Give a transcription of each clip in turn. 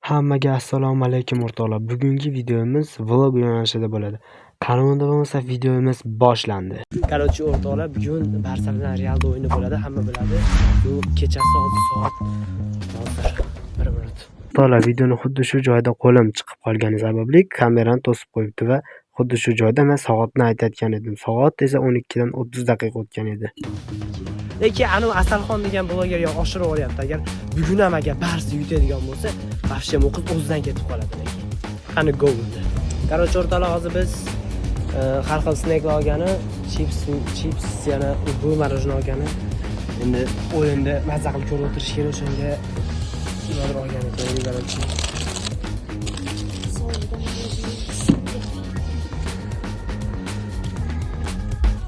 Hammaga assalomu alaykum o'rtoqlar. Bugungi videomiz vlog yo'nalishida bo'ladi. Kanalda bo'lmasa videomiz boshlandi. Qarochi o'rtoqlar, bugun Barselona Realda o'yini bo'ladi, hamma biladi. Bu kechasi 6 soat. Hozir 1 minut. O'rtoqlar, videoni xuddi shu joyda qo'lim chiqib qolgani sababli kamerani to'sib qo'yibdi va xuddi shu joyda men soatni aytayotgan edim. Soat esa 12 dan 30 daqiqa o'tgan edi. Lekin anu Asalxon degan blogerga oshirib oryapti. Agar bugun ham agar barcha yutadigan bo'lsa, vafsham o'qiz o'zidan ketib qoladi lekin. Qani go unda. Qarochi o'rtoqlar, hozir biz har xil snacklar olgani, chips yana bu marojna olgani. Endi o'yinda mazza qilib ko'rib o'tirish kerak, o'shanga nimadir olgani kerak qarochi.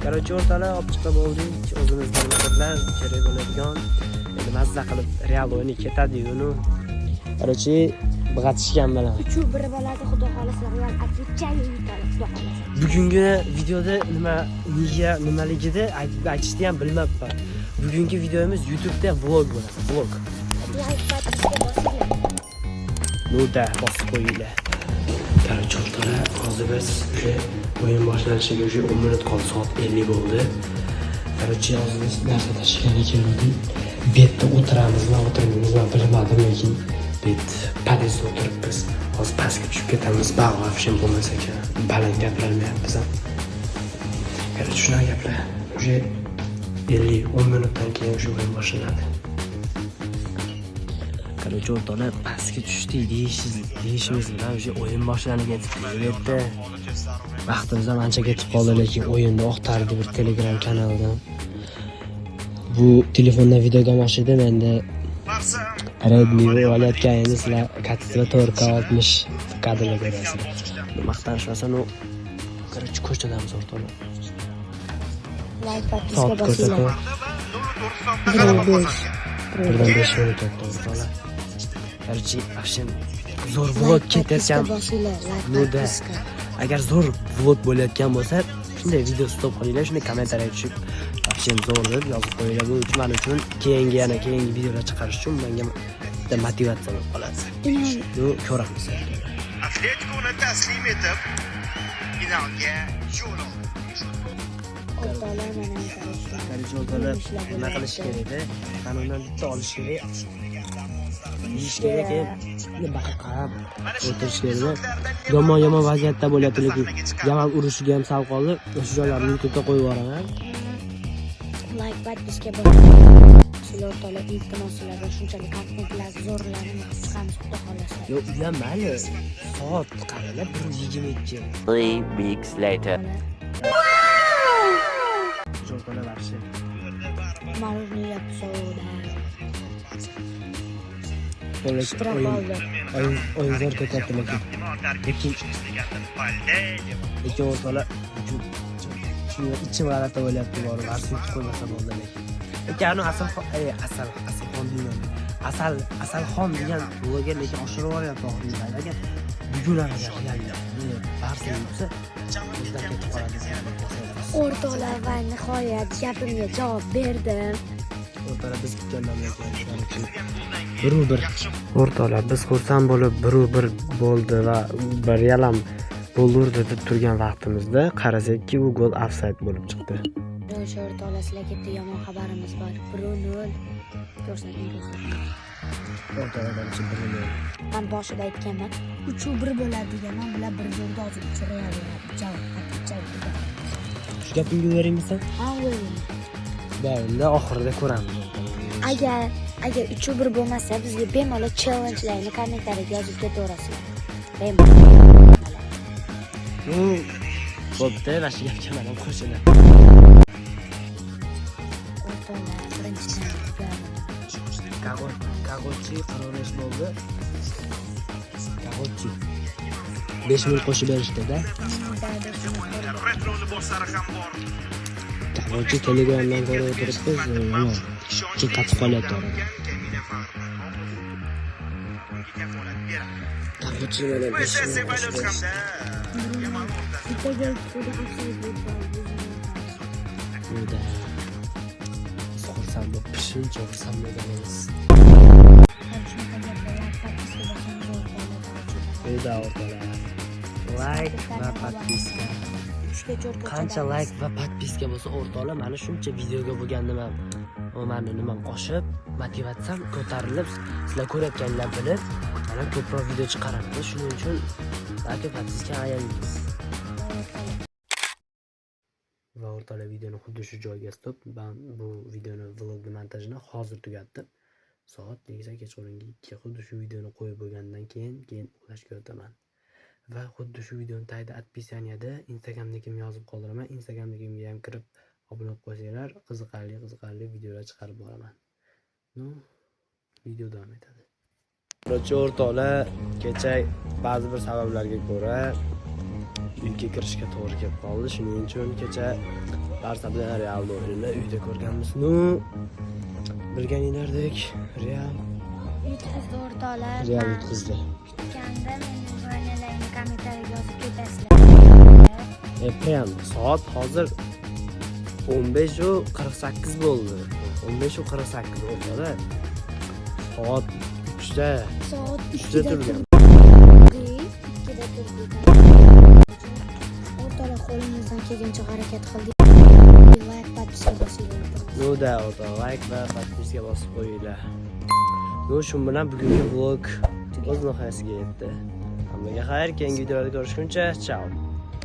Qarochi o'rtoqlar, olib chiqib oldik. O'zimizdan nimalar kerak bo'ladigan. Endi mazza qilib Real o'yini ketadi-yu. Qarochi big'atishgan bilan. 3-1 bo'ladi, xudo xolasa Real отвечаю yutadi, xudo xolasa. Bugungi videoda nimaligida aytishni ham bilmabman. Bugungi videomiz YouTube'da vlog bo'ladi, vlog. Like bosinglar. Nuda bosib qo'yinglar. Qarochi o'rtoqlar, hozir biz o'sha o'yin boshlanishiga 10 minut qoldi, soat 50 bo'ldi. Qarochi hozir biz narsa tashishga keldik. Betda o'tiramizmi, o'tirmaymizmi bilmadim, lekin bet padizda o'tiribmiz. Hozir pastga tushib ketamiz, bag'lashim bo'lmasa ekan. Baland gapirmayapmiz ham. Qarochi shunaqa gaplar. O'sha 50-10 minutdan keyin o'sha o'yin boshlanadi. Qarochi o'rtoqlar, pastga tushdik deyishimiz bilan o'sha o'yin boshlanib ketdi. Vaqtimiz ham ancha ketib qoldi, lekin o'yinni oqtardi bir Telegram kanalidan. Bu telefondan videoga olishdi, menda Redmi olayotgan endi sizlar katta 4K 60 kadrga ko'rasizlar. Maqtanishmasan u qarochi ko'chdamiz o'rtoqlar. Like bosinglar. 5 minut o'rtoqlar. Qarochi afshin zo'r vlog ketayotgan nuda. Agar zo'r vlog bo'layotgan bo'lsa, shunday video stop qilinglar, shunday kommentariya tushib afshin zo'r deb yozib qo'yinglar. Bu men uchun keyingi videolar chiqarish uchun menga bitta motivatsiya bo'lib qoladi. Bu ko'ramiz. Atletikoni taslim etib, finalga yo'l oldi. O'rtoqlar, mana Qarochi o'rtoqlar, nima qilish kerak-da? Qanundan bitta olish kerak. Yish kerak, baqa qarab o'tirish kerak. Yomon vaziyatda bo'lyapti, lekin Yamal urushiga ham sal qoldi. O'sha joylarni YouTube'ga qo'yib yuboraman. like bosinglar bosinglar. Sizlar o'rtoqlar, iltimos sizlardan shunchalik kontentlar zo'rlarni chiqamiz, xudo xolasa. Yo'q, uyam mayli. Soat qaranglar 1:22. 3 weeks later. O'rtoqlar yaxshi. Marojna yeb so'da. O'yin zo'r ketyapti lekin o'rtoqlar ichim g'alati bo'lyapti, borib arsni qo'ymasa bo'ldi lekin. Anu Asalxon deyman. Asalxon degan bloger lekin oshirib yuboryapti oxirida. Agar bugun barcha yutsa o'zidan ketib qoladi. O'rtoqlar, va nihoyat gapimga javob berdim. O'rtoqlar, biz kutgandan keyin 1-1. O'rtoqlar, biz xursand bo'lib 1-1 bo'ldi va Real ham bo'lurdi deb turgan vaqtimizda qarasakki, u gol ofsayd bo'lib chiqdi. O'sha o'rtoqlar, sizlarga bitta yomon xabarimiz bor. 1-0. Ko'rsating. O'rtoqlar, 1-0. Men boshida aytganman, 3-1 bo'ladi deganman, bular 1-0 hozir uchrayadi. Javob qaytib. Shu gapingni beringmisan? Ha, o'ylayman. Ba'zida oxirida ko'ramiz. Agar 3-1 bo'lmasa, bizga bemalol challenge-larni kommentariyaga yozib ketaverasizlar. Bemalol. Bo'pti, mana shu gapga men ham qo'shilaman. O'rtoqlar, birinchidan Qarochi qarorish bo'ldi. Qarochi 5 minut qo'shib berishdi-da. Retroni boshlari ham bor. Qarochi Telegramdan ko'rib o'tiribmiz. Keyin qatib qolyapti. Qarochi mana 5 minut. Nuda. Xursand bo'lib pishuncha xursand bo'lganmiz. Quyida o'rtalar. Like va podpiska. 3 ga 4 Qancha like va podpiska bo'lsa o'rtoqlar, mana shuncha videoga bo'lgan nimam oshib, motivatsiyam ko'tarilib, sizlar ko'rayotganlar bilib, mana ko'proq video chiqaraman. Shuning uchun like va podpiska aylanamiz. Va o'rtoqlar, videoni xuddi shu joyga stop. Men bu videoni vlogni montajini hozir tugatdim. Soat nega kechqurungi 2 xuddi shu videoni qo'yib bo'lgandan keyin uxlashga o'taman. Va xuddi shu videoni tagida отписаниеda Instagram'dagim yozib qoldiraman. Instagram'dagimga ham kirib obuna bo'lib qo'ysanglar, qiziqarli videolar chiqarib boraman. Video davom etadi. Birochi o'rtoqlar, kecha ba'zi bir sabablarga ko'ra uyga kirishga to'g'ri kelib qoldi. Shuning uchun kecha Barsa bilan Real o'yinini uyda ko'rganmiz. Bilganinglardek, Real yutqizdi o'rtoqlar. Real yutqizdi. Kutganda mening o'yinlarimni kommentariyga yozib ketasizlar. Prям soat hozir 15:48 bo'ldi. 15:48 o'rtoqlar. Soat 3da. Soat 3da turgan. 2da turdik. O'rtoqlar, qo'limizdan kelgancha harakat qildik. Like, podpiska bosinglar. Da o'rtoq, like va podpiska bosib qo'yinglar. Shu bilan bugungi vlog o'z nihoyasiga yetdi. Hammaga xayr, keyingi videolarda ko'rishguncha, ciao.